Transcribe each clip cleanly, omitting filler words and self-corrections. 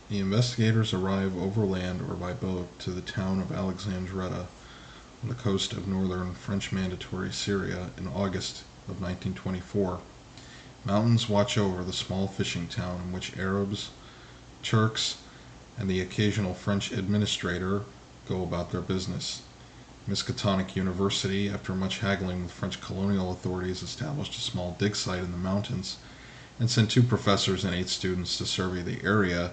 The investigators arrive overland or by boat to the town of Alexandretta on the coast of northern French Mandate Syria in August of 1924. Mountains watch over the small fishing town in which Arabs, Turks, and the occasional French administrator go about their business. Miskatonic University, after much haggling with French colonial authorities, established a small dig site in the mountains and sent 2 professors and 8 students to survey the area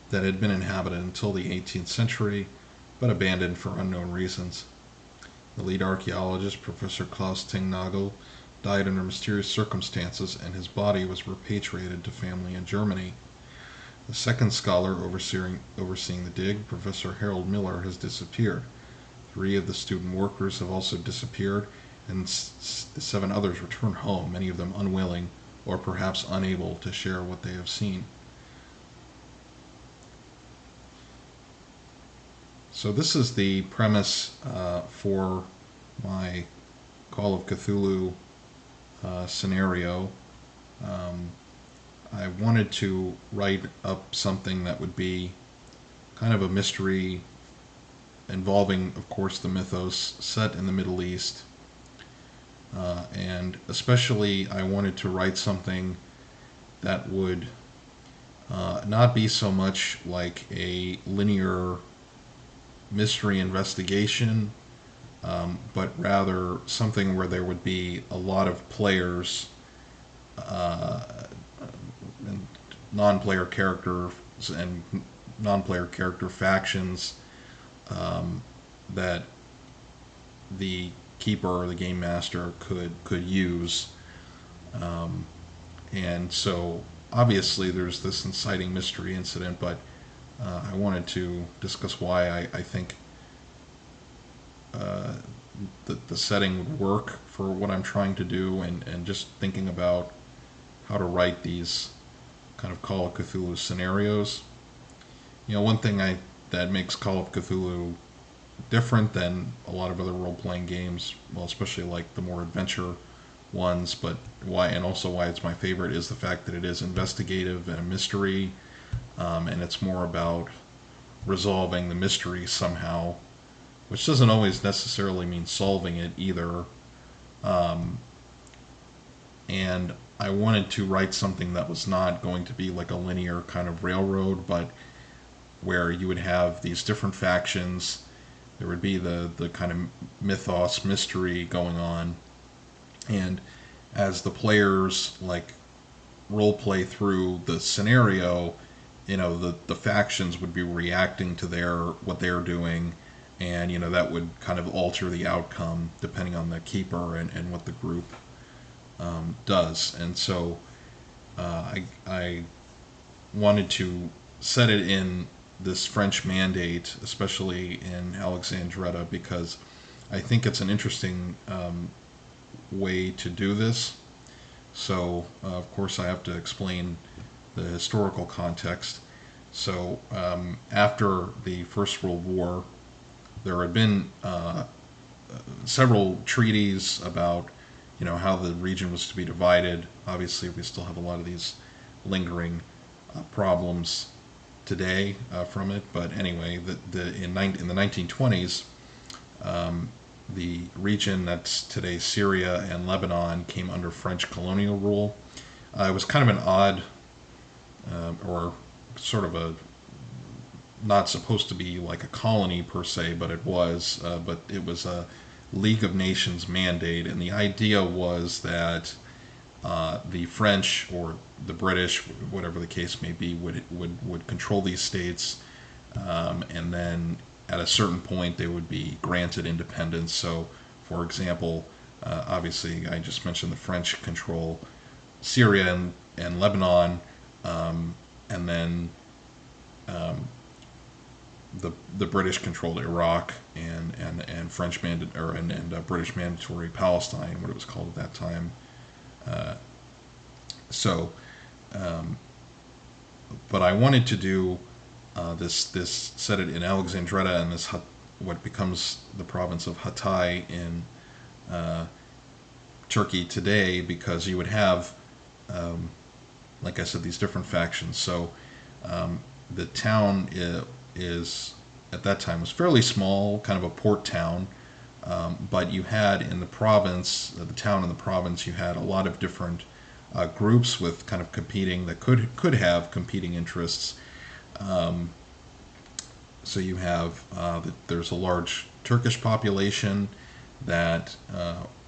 that had been inhabited until the 18th century, but abandoned for unknown reasons. The lead archaeologist, Professor Klaus Tingnagel, died under mysterious circumstances, and his body was repatriated to family in Germany. The second scholar overseeing the dig, Professor Harold Miller, has disappeared. 3 of the student workers have also disappeared, and 7 others return home, many of them unwilling or perhaps unable to share what they have seen. So this is the premise for my Call of Cthulhu scenario. I wanted to write up something that would be kind of a mystery involving, of course, the mythos set in the Middle East. And especially I wanted to write something that would not be so much like a linear mystery investigation, but rather something where there would be a lot of players and non-player characters and non-player character factions that the keeper or the game master could use. And so obviously there's this inciting mystery incident, but I wanted to discuss why I think the setting would work for what I'm trying to do, and just thinking about how to write these kind of Call of Cthulhu scenarios. One thing that makes Call of Cthulhu different than a lot of other role-playing games, well, especially like the more adventure ones, but why it's my favorite, is the fact that it is investigative and a mystery, and it's more about resolving the mystery somehow, which doesn't always necessarily mean solving it either. And I wanted to write something that was not going to be like a linear kind of railroad, but where you would have these different factions. There would be the kind of mythos mystery going on, and as the players like role play through the scenario, the factions would be reacting to what they're doing, and that would kind of alter the outcome depending on the keeper and what the group does. And so I wanted to set it in this French Mandate, especially in Alexandretta, because I think it's an interesting way to do this. So, of course, I have to explain the historical context. So, after the First World War, there had been several treaties about, how the region was to be divided. Obviously, we still have a lot of these lingering problems today from it. But anyway, in the 1920s, the region that's today Syria and Lebanon came under French colonial rule. It was kind of an odd, or sort of a, not supposed to be like a colony per se, but it was. But it was a League of Nations mandate, and the idea was that the French or the British, whatever the case may be, would control these states, and then at a certain point they would be granted independence. So, for example, obviously I just mentioned the French control Syria and Lebanon, and then the British controlled Iraq and French and British Mandatory Palestine, what it was called at that time. So, but I wanted to do this set it in Alexandretta and this what becomes the province of Hatay in Turkey today, because you would have, like I said, these different factions. So the town is at that time was fairly small, kind of a port town. But you had in the province, the town in the province, you had a lot of different groups with kind of competing that could have competing interests. Um, so you have there's a large Turkish population that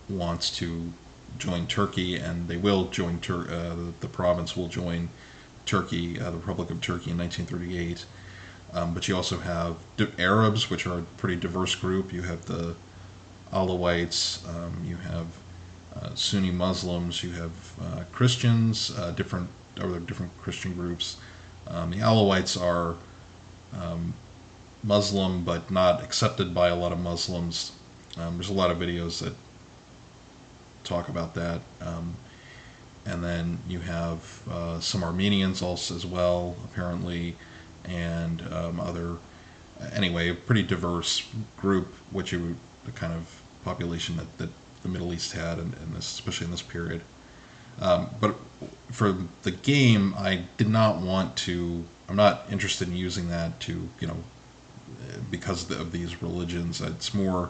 wants to join Turkey, and they will join the province will join Turkey, the Republic of Turkey in 1938. But you also have Arabs, which are a pretty diverse group. You have the Alawites, you have Sunni Muslims, you have Christians, different Christian groups. The Alawites are Muslim, but not accepted by a lot of Muslims. There's a lot of videos that talk about that. And then you have some Armenians also as well, apparently, and other. Anyway, a pretty diverse group, the kind of population that the Middle East had, in this, especially in this period. But for the game, I did not want to. I'm not interested in using that to, because of these religions. It's more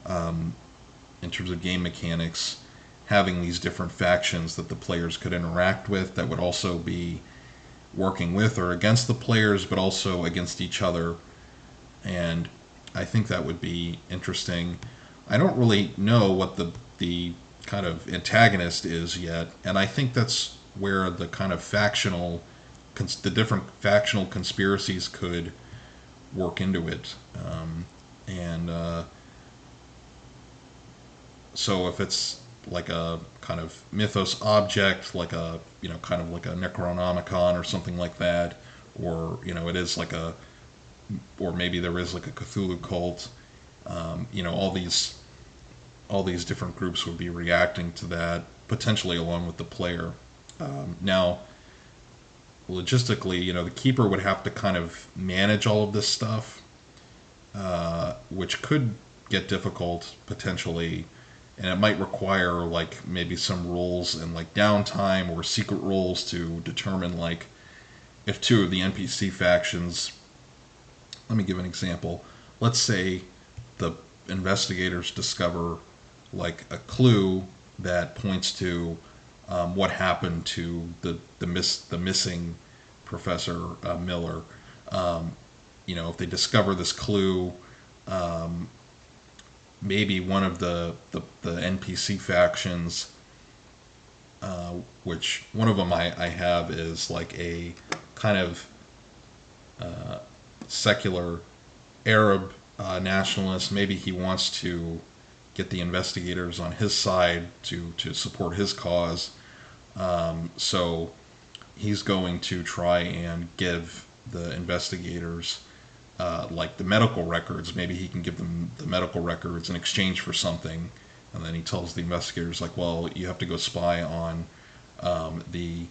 in terms of game mechanics, having these different factions that the players could interact with that would also be working with or against the players, but also against each other. And I think that would be interesting. I don't really know what the kind of antagonist is yet, and I think that's where the kind of the different factional conspiracies could work into it. And so if it's like a kind of mythos object, like a kind of like a Necronomicon or something like that, or it is like or maybe there is like a Cthulhu cult. All these different groups would be reacting to that, potentially along with the player. Now, logistically, the keeper would have to kind of manage all of this stuff, which could get difficult potentially, and it might require like maybe some rules and like downtime or secret rules to determine like if two of the NPC factions. Let me give an example. Let's say the investigators discover like a clue that points to what happened to the missing Professor Miller. If they discover this clue, maybe one of the NPC factions, which one of them I have is like a kind of secular Arab nationalist. Maybe he wants to get the investigators on his side to support his cause. So he's going to try and give the investigators like the medical records. Maybe he can give them the medical records in exchange for something. And then he tells the investigators, like, well, you have to go spy on the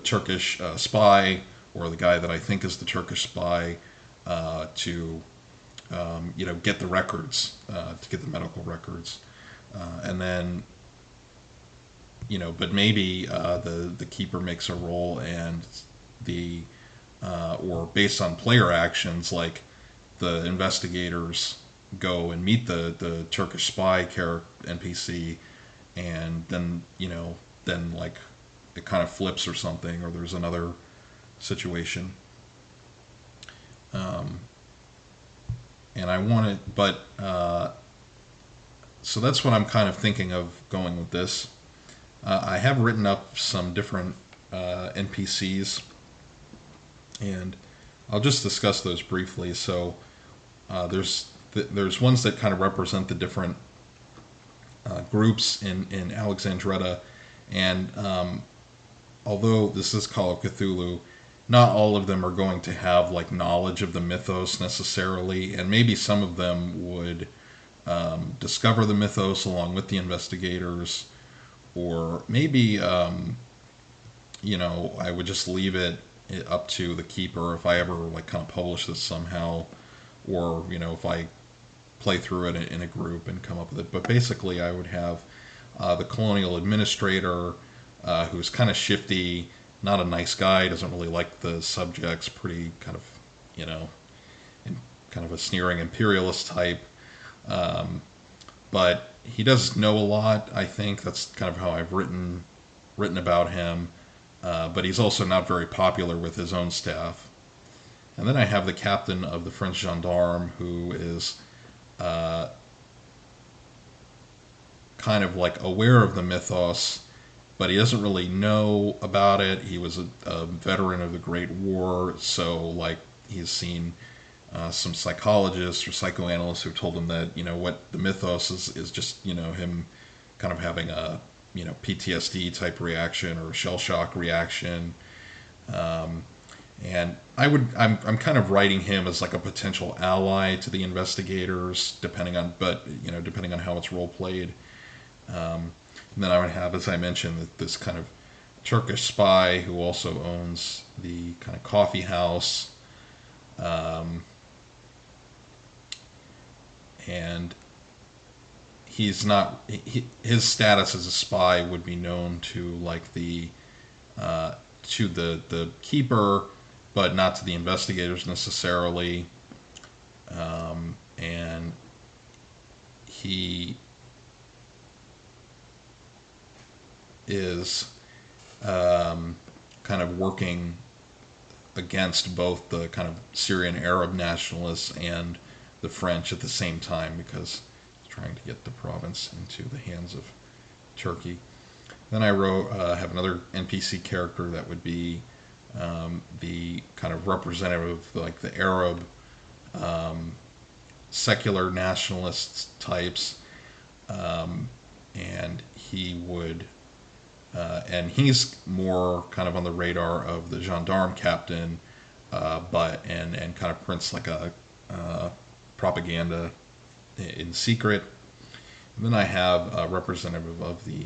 Turkish spy, or the guy that I think is the Turkish spy, to get the records, to get the medical records, and then but maybe the keeper makes a roll, and or based on player actions, like the investigators go and meet the Turkish spy NPC, and then then like it kind of flips or something, or there's another situation. And I want it, but so that's what I'm kind of thinking of going with this. I have written up some different NPCs, and I'll just discuss those briefly. So there's ones that kind of represent the different groups in Alexandretta, and although this is Call of Cthulhu, not all of them are going to have like knowledge of the mythos necessarily, and maybe some of them would discover the mythos along with the investigators, or maybe I would just leave it up to the keeper if I ever like kind of publish this somehow, or if I play through it in a group and come up with it. But basically, I would have the colonial administrator, who's kind of shifty not a nice guy. Doesn't really like the subjects. Pretty kind of, you know, kind of a sneering imperialist type. Um, but he does know a lot. I think that's kind of how I've written about him. But he's also not very popular with his own staff. And then I have the captain of the French gendarme, who is kind of like aware of the mythos, but he doesn't really know about it. He was a veteran of the Great War, so like he's seen some psychologists or psychoanalysts who told him that what the mythos is just him kind of having a PTSD type reaction or a shell shock reaction. And I'm kind of writing him as like a potential ally to the investigators, depending on how it's role played. And then I would have, as I mentioned, this kind of Turkish spy who also owns the kind of coffee house, and his status as a spy would be known to like the keeper, but not to the investigators necessarily. And he is kind of working against both the kind of Syrian Arab nationalists and the French at the same time, because he's trying to get the province into the hands of Turkey. Then I have another NPC character that would be the kind of representative, like the Arab secular nationalist types, and he's more kind of on the radar of the gendarme captain, but kind of prints like a propaganda in secret. And then I have a representative of the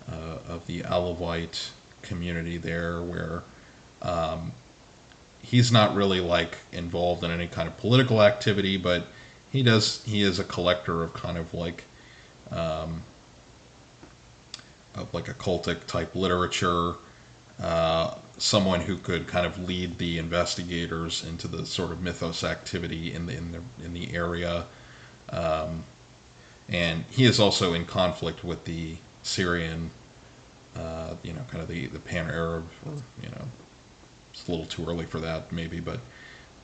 Alawite community there, where he's not really like involved in any kind of political activity, but he is a collector of kind of like occultic type literature, someone who could kind of lead the investigators into the sort of mythos activity in the area, and he is also in conflict with the Syrian, kind of the pan-Arab, or it's a little too early for that maybe, but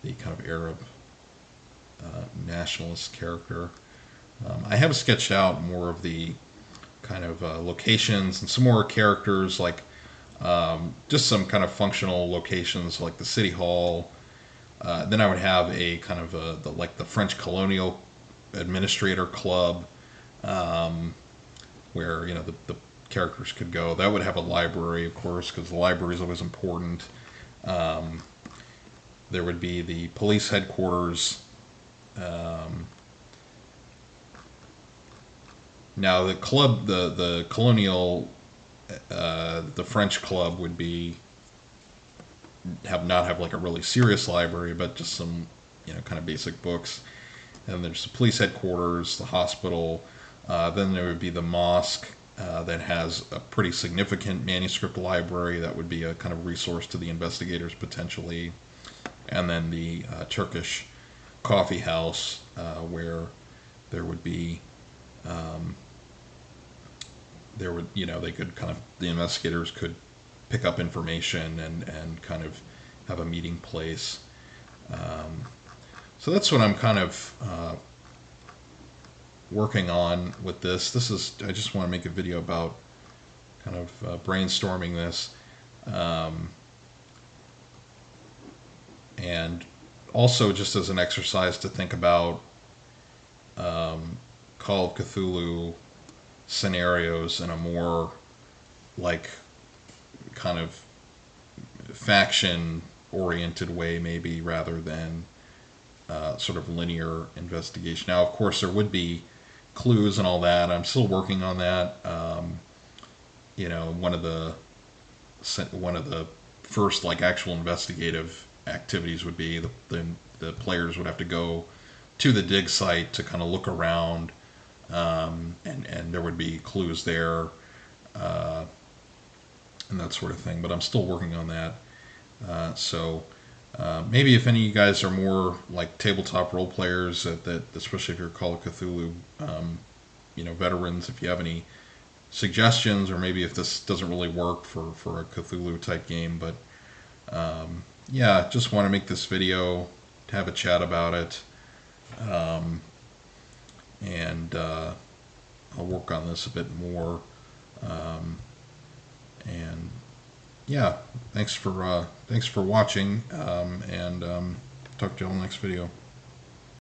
the kind of Arab nationalist character. I have sketched out more of the kind of locations and some more characters, like just some kind of functional locations like the city hall. Then I would have a kind of the French colonial administrator club, where the characters could go. That would have a library, of course, because the library is always important. There would be the police headquarters. Now the club, the colonial, the French club would not have like a really serious library, but just some kind of basic books. And there's the police headquarters, the hospital. Then there would be the mosque, that has a pretty significant manuscript library that would be a kind of resource to the investigators potentially. And then the Turkish coffee house, where there would be they could kind of, the investigators could pick up information and kind of have a meeting place. So that's what I'm kind of working on with this. I just want to make a video about kind of brainstorming this, and also just as an exercise to think about Call of Cthulhu scenarios in a more like kind of faction oriented way, maybe, rather than sort of linear investigation. Now, of course, there would be clues and all that. I'm still working on that. One of the first like actual investigative activities would be the players would have to go to the dig site to kind of look around, and there would be clues there. and that sort of thing. But I'm still working on that. So maybe if any of you guys are more like tabletop role players, that especially if you're Call of Cthulhu, veterans, if you have any suggestions, or maybe if this doesn't really work for a Cthulhu type game, but yeah, just want to make this video to have a chat about it, and I'll work on this a bit more, and yeah, thanks for watching, and talk to you all in the next video.